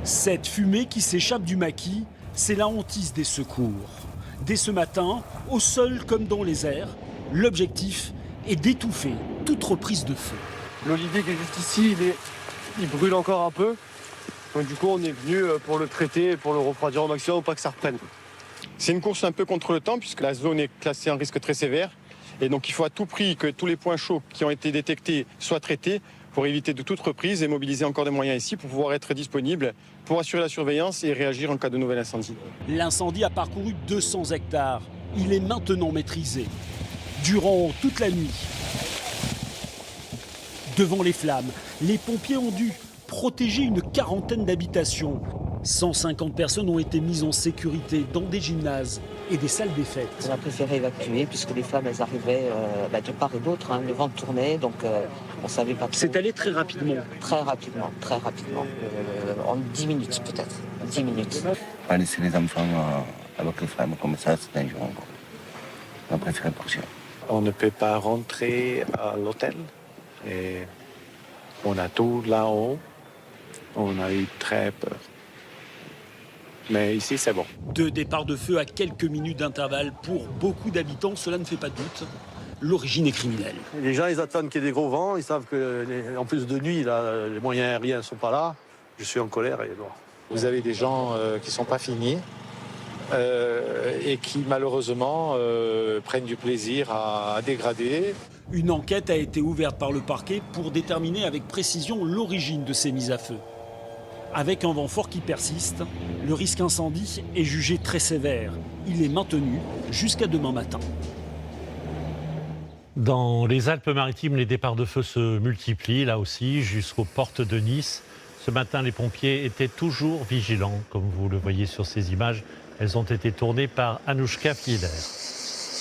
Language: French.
Cette fumée qui s'échappe du maquis, c'est la hantise des secours. Dès ce matin, au sol comme dans les airs, l'objectif est d'étouffer toute reprise de feu. L'olivier qui est juste ici, il brûle encore un peu. Donc du coup, on est venu pour le traiter et pour le refroidir au maximum pour pas que ça reprenne. C'est une course un peu contre le temps puisque la zone est classée en risque très sévère. Et donc il faut à tout prix que tous les points chauds qui ont été détectés soient traités pour éviter de toute reprise et mobiliser encore des moyens ici pour pouvoir être disponible pour assurer la surveillance et réagir en cas de nouvel incendie. L'incendie a parcouru 200 hectares. Il est maintenant maîtrisé. Durant toute la nuit, devant les flammes, les pompiers ont dû protéger une quarantaine d'habitations. 150 personnes ont été mises en sécurité dans des gymnases et des salles des fêtes. On a préféré évacuer puisque les flammes elles arrivaient de part et d'autre. Le vent tournait, donc on savait pas trop. C'est allé très rapidement. Très rapidement, très rapidement. En 10 minutes peut-être. 10 minutes. Pas laisser les enfants avec les flammes comme ça, c'est dangereux. On a préféré pousser. On ne peut pas rentrer à l'hôtel. Et on a tout là-haut. On a eu très peur. Mais ici, c'est bon. 2 départs de feu à quelques minutes d'intervalle. Pour beaucoup d'habitants, cela ne fait pas de doute. L'origine est criminelle. Les gens, ils attendent qu'il y ait des gros vents. Ils savent que, en plus de nuit, là, les moyens aériens ne sont pas là. Je suis en colère. Et bon. Vous avez des gens qui ne sont pas finis et qui, malheureusement, prennent du plaisir à dégrader. Une enquête a été ouverte par le parquet pour déterminer avec précision l'origine de ces mises à feu. Avec un vent fort qui persiste, le risque incendie est jugé très sévère. Il est maintenu jusqu'à demain matin. Dans les Alpes-Maritimes, les départs de feu se multiplient, là aussi, jusqu'aux portes de Nice. Ce matin, les pompiers étaient toujours vigilants, comme vous le voyez sur ces images. Elles ont été tournées par Anouchka Fieder.